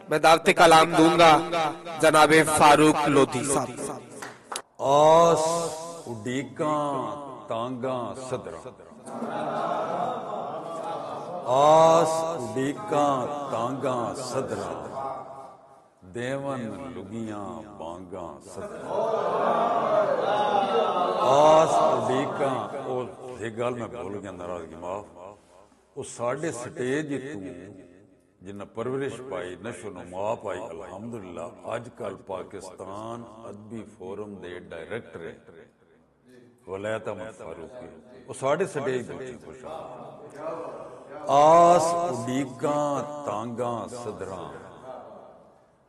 मैं दावते कलाम दूंगा जनाबे फारूक लोधी साहब। आस उड़ीकां तांगा सदरा, आस उड़ीकां तांगा सदरा, देवन लुगियां बांगा सदरा। आस उड़ीकां ये गल मैं भूल गया, नाराजगी माफ। वो साढ़े स्टेज तू जिन्हें परवरिश पाई, नशो नुमा पाई, अल्हम्दुलिल्लाह अजकल पाकिस्तान अदबी फोरम दे डायरेक्टर वलायत अहमद फारूकी, वो साढ़े स्टेज खुश। आस उड़ीकां तांगा सदरा,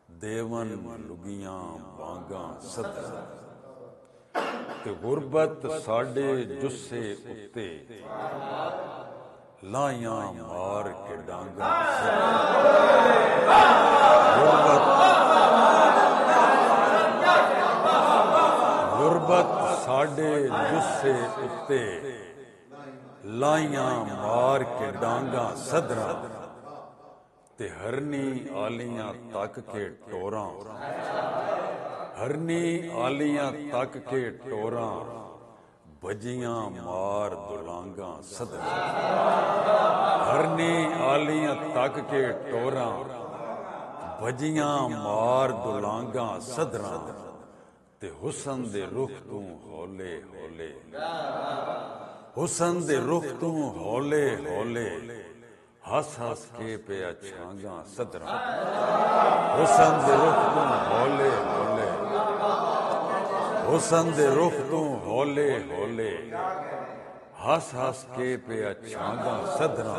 देवन लुगियां बांगा सदरा, ते गुरबत साढ़े जुस्से उत्ते लाइयां मार के डांगा गुरबत साढ़े जुस्से उत्ते लाइयां मार के डांगा सदरा, ते हरनी आलियां तक के टोरा, हरनी आलियां तक के टोरा, भजियां मार दुलांगा सदरा। हरनी आलियां तक के टोरा, भजियां मार दुलांगा सदरा, ते हुसन दे रुख तू हौले हौले, हुसन दे रुख तू हौले हौले, हस हस के पे छांगा सदरा। हुसन दे रुख तू हौले हौले, हुसन दे रुख तू हौले हौले, हस हस के पे छांगा सदरा,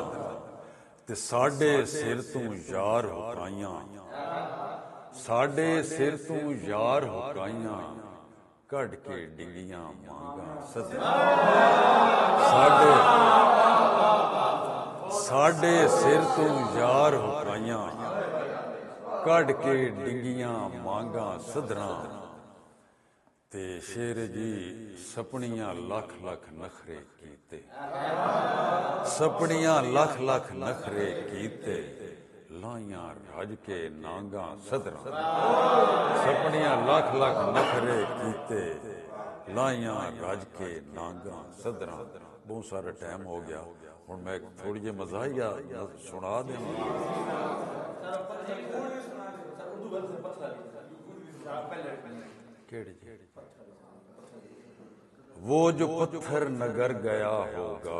ते साढ़े सिर तू यार हुकाइयां, साढ़े सिर तू यार हुकाइयां, कढ़ के डिंगियां मांगा सदरा। साढ़े सिर तू यार हुकाइयां, कढ़ के डिंगियां मांगा सदरा, ते शेर जी सपनियां लख लख नखरे कीते, सपनियां लख लख नखरे कीते, लाइयां रज के नांगा सदरा। सपनियां लख लख नखरे कीते, लाइयां रज के नांगा सदरा। बहुत सारा टाइम हो गया, हुण मैं थोड़ी जी मज़ाहिया सुना दें। वो जो पत्थर नगर गया होगा,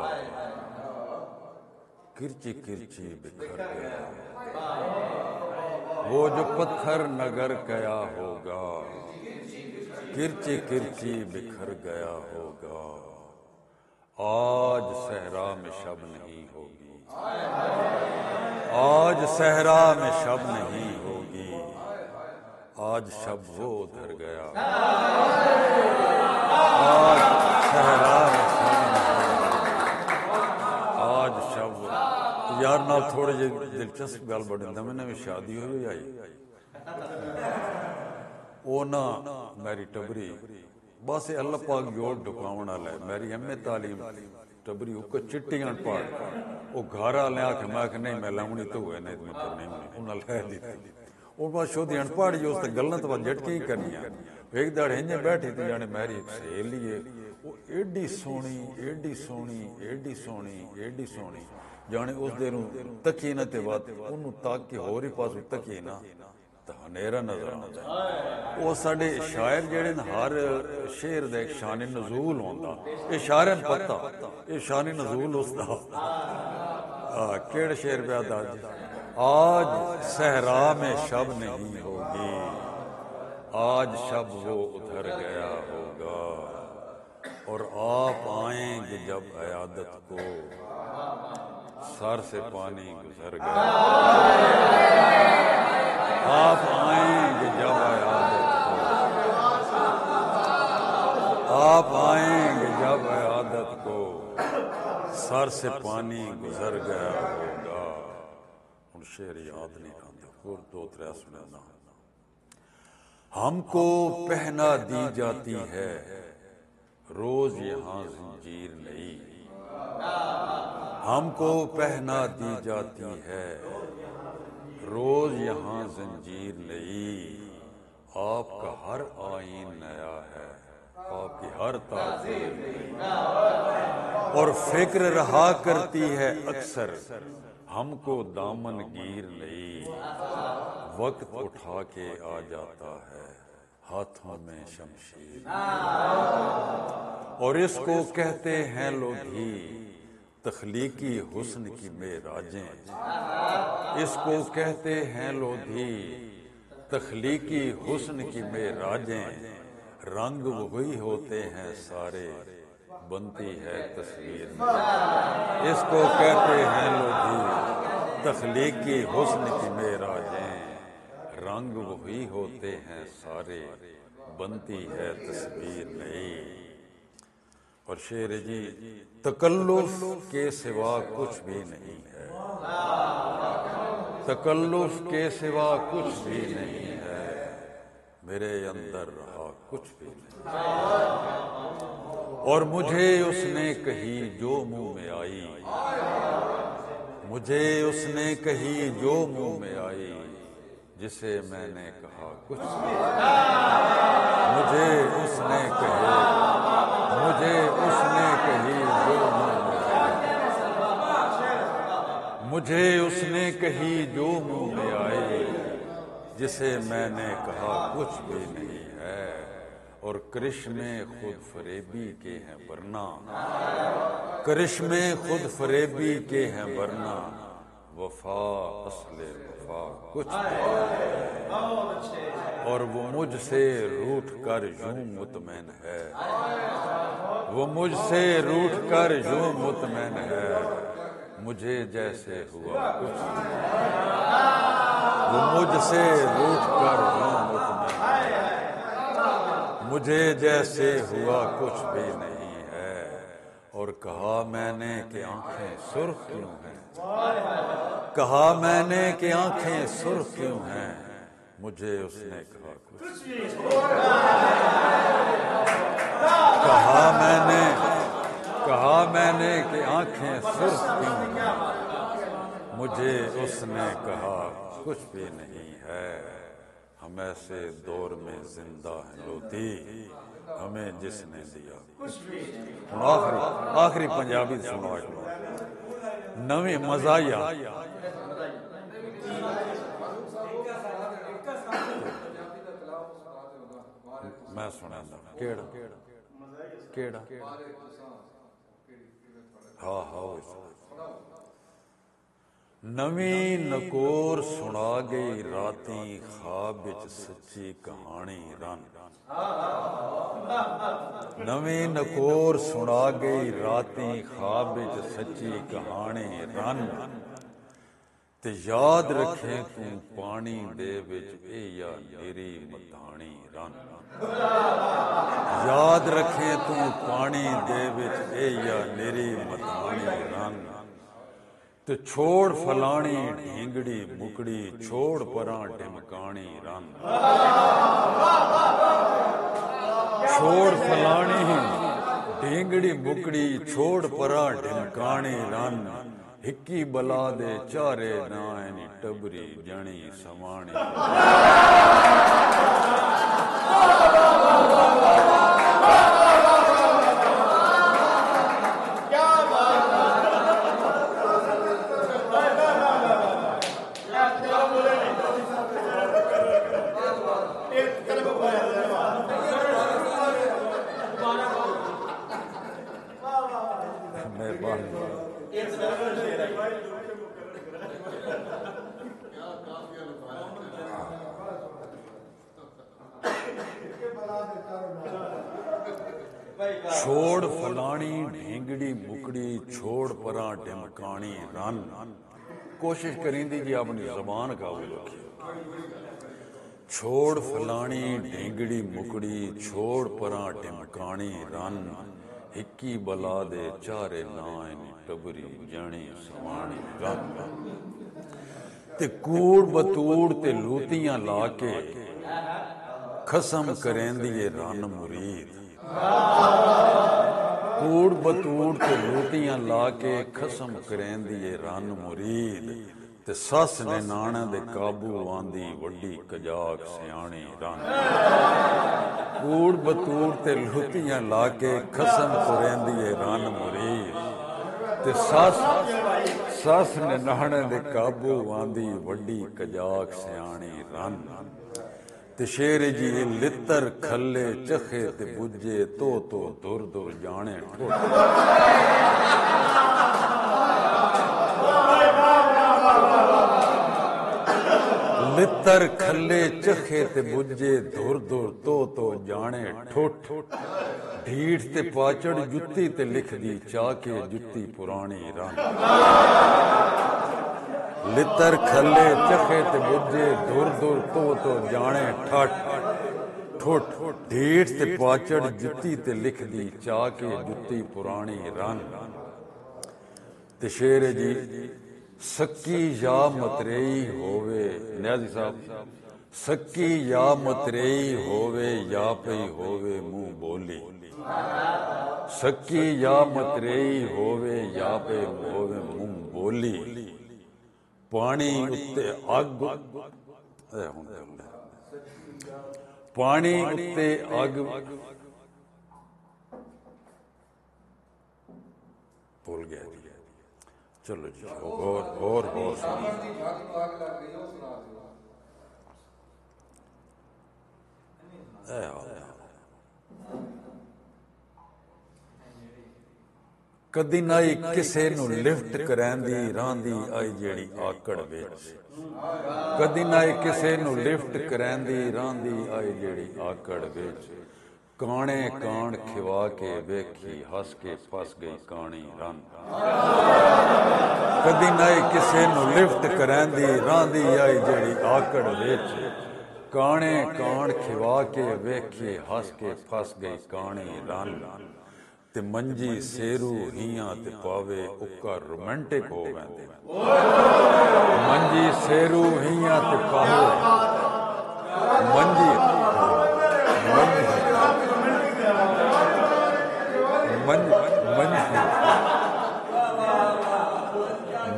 किरची किरची बिखर गया, वो जो पत्थर नगर गया होगा, किरची किरची बिखर गया होगा, आज सहरा में शब नहीं होगी, आज सहरा में शब नहीं होगी, आज शब वो उधर गया, आज सहरा में शब नहीं, आज शब। यार नाल थोड़े जे दिलचस्प गल बड़ी, नवी नवी शादी हुई आई, ओ ना मेरी टबरी बस अल्लाह पाक जोड़ ढुकाउण वाला है। मेरी एमए तालीम टबरी उक चिट्टी अनपढ़, वो घर वाले आख मैं नहीं मैं लाउनी तो हुए नहीं मैं करनी उन्हें लै दी। और बस ओदी अनपढ़ जो उस गल्लां तो झटकी ही करनियां। एक दड़ इंज बैठी थी जाने मेरी एक सहेली है, वो एडी सोहनी एडी सोहनी एडी सोहनी एडी सोहनी, जाने उस देर तकी ना ते बात उन्होंने तक के होर ही पास तकी ना तो हनेरा नजर आता है। वो साडे शायर जेड़े हर शेर दे शान नजूल होंदा, ये शायर पता ये शान नजूल उसदा केड़े शेर पे आता, आज सहरा में शब नहीं होगी, आज शब वो उधर गया होगा, और आप आएंगे जब अयादत को, सर से पानी गुजर गया। आप आएंगे जब अयादत को, आप आएंगे जब अयादत को, सर से पानी गुजर गया होगा। उन शेर याद नहीं आता, और दो त्रै सुनना। हमको पहना दी जाती है रोज यहाँ जंजीर नई, हमको पहना दी जाती है रोज यहाँ जंजीर नई, आपका हर आईन नया है, आपकी हर ताज़ीर और फिक्र रहा करती है अक्सर हमको दामन गिर नहीं, वक्त उठा के आ जाता है हाथों में शमशीर, और इसको कहते हैं लोधी तख्लीकी हुस्न की मेराजें, इसको कहते हैं लोधी तख्लीकी हुस्न की मेराजें, रंग वही होते हैं सारे बनती है तस्वीर में, इसको कहते हैं लोधी तख्लीकी हुस्न की मेराजें, रंग वही होते हैं सारे बनती है तस्वीर नई। और शेर जी, तकल्लुफ के सिवा कुछ भी नहीं है, तकल्लुफ के सिवा कुछ भी नहीं है, मेरे अंदर रहा कुछ भी नहीं, और मुझे उसने कही जो मुंह में आई, मुझे उसने कही जो मुंह में आई, जिसे मैंने कहा कुछ नहीं, मुझे उसने कही, मुझे उसने कही जो मुंह में आई, मुझे उसने कही जो मुंह में आई, जिसे मैंने कहा कुछ भी नहीं है, और करिश्मे खुद फरेबी के हैं वरना, करिश्मे खुद फरेबी के हैं वरना, वफा असले वफा कुछ नहीं, और वो मुझसे रूठ कर यूं मुतमैन है, वो मुझसे रूठ कर यूं मुतमैन है, मुझे जैसे हुआ कुछ नहीं, वो मुझसे रूठ कर यूं मुतमैन है, मुझे जैसे हुआ कुछ भी नहीं है, और कहा मैंने कि आंखें सुर्ख क्यों हैं, कहा मैंने कि आंखें सुर्ख क्यों हैं, मुझे उसने कहा कुछ, कहा मैंने कि आंखें सुर्ख क्यों हैं, मुझे उसने कहा कुछ भी नहीं है, हम ऐसे दौर में जिंदा हैं लोधी हमें जिसने दिया कुछ भी नहीं। आखिरी पंजाबी सुनो, नवी मजाया मैं सुना केड़ा केड़ा हाँ हाँ नवी नकोर सुना गई राती ख्वाब विच सच्ची कहानी रन, नवी नकोर सुना गई राती ख्वाब विच सच्ची कहानी रन, ते याद रखे तू पानी दे विच ए या मेरी मतानी रन, याद रखे तू पानी दे विच ए या मेरी मतानी रन, ते छोड़ फलानी ढींगड़ी मुकड़ी छोड़ परां ढिमकानी रन, छोड़ फलानी ढींगड़ी मुकड़ी छोड़ परां ढिमकानी रन, हिक्की बला दे चारे नायनी टबरी जणी समाणी। छोड़ फलानी ढींगड़ी मुकड़ी छोड़ परां ढिमकानी रन, कोशिश करेंदी जी अपनी जबान काबू रखी, छोड़ फलानी ढींगड़ी मुकड़ी छोड़ परां ढिमकानी रन, हिक्की बला दे चारे नायनी टबरी जणी समाणी रन, ते कूड़ बतूड़ ते लूतियां ला के खसम करेंदी रन मुरीद, कूड़ बतूड़ ते लूटियां ला के खसम करेंदी रन मुरीद, ते सस ने नाना दे काबू आंदी वड्डी कजाक सियाणी रन कूड़ बतूड़ ते लुतियां लाके खसम कुरेंदी है रन मुरीद ते सस ने नाने दे काबू आंदी वड्डी कजाक सियाणी रन ते शेर जी लितर खले चखे ते बुझे तो दुर दुर जाने ठोट लितर खले चखे ते बुझे दुर दुर तो जाने ठोट ढीठ ते पाचड़ जुत्ती ते लिख दी चाके जुत्ती पुरानी रन लितर खले चखे ते बुझे दुर दुर तो जाने ठट ठोट ढीठ ते पाचड़ जुत्ती ते लिख दी चाके जुत्ती पुरानी रन ते शेर जी सक्की या मतरेई होवे न्याजी साहब सक्की या मतरेई होवे या पई होवे मुंह बोली सक्की या मतरेई होवे या पे होवे मुंह बोली पानी उत्ते अग पानी उत्ते अग भूल गया जी चलो जी और कदी ना ही किसे नू लिफ्ट करैंदी रांदी आई जेड़ी आकड़ विच कदी ना ही किसे नू लिफ्ट करैंदी रांदी आई जेड़ी आकड़ विच काने कान खिवा के वेखी हस के फस गई कानी रन कदी ना ही किसे नू लिफ्ट करैंदी रांदी आई जेड़ी आकड़ विच काने कान खिवा के वेखी हस के फस गई कानी रन ते मंजी सेरू हियां ते पावे उक्का रोमांटिक हो वेंदे मंजी सेरू हियां ते पावे मंजी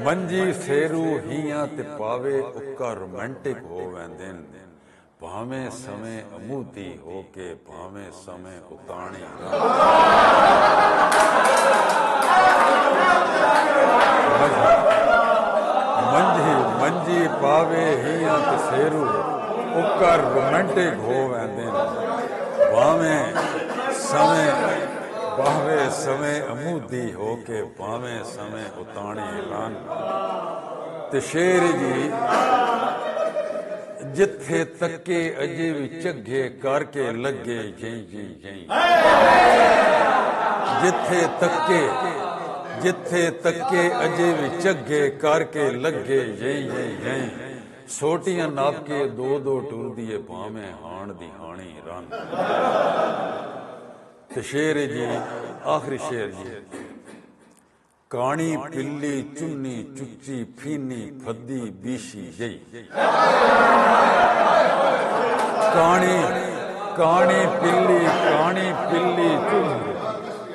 मंजी सेरू हियां ते पावे उक्का रोमांटिक हो वेंदे भावें समय अमूती होके भावें समय उताणी मंजी मंजी पावे हियां ते सेरू उक्का रोमांटिक हो वेंदे भावें समय अमूदी होके भावें समय उताणी रन ते शेर जी जिथे तके अजे भी झगे करके लगे जई जई जई जिथे तके अजे भी झगे करके लगे जई जई जई सोटियां नाप के दो टुर दिए भावें हाण दी हाणी रन ते शेर जी आखिरी शेर जी कानी पिल्ली चुन्नी चुच्ची फीनी फद्दी बीशी जई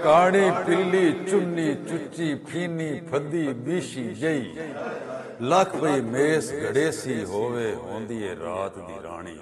कानी पिल्ली चुन्नी चुच्ची फीनी फद्दी बीशी जई लख भई मेस गड़ेसी होवे होंदी रात दी राणी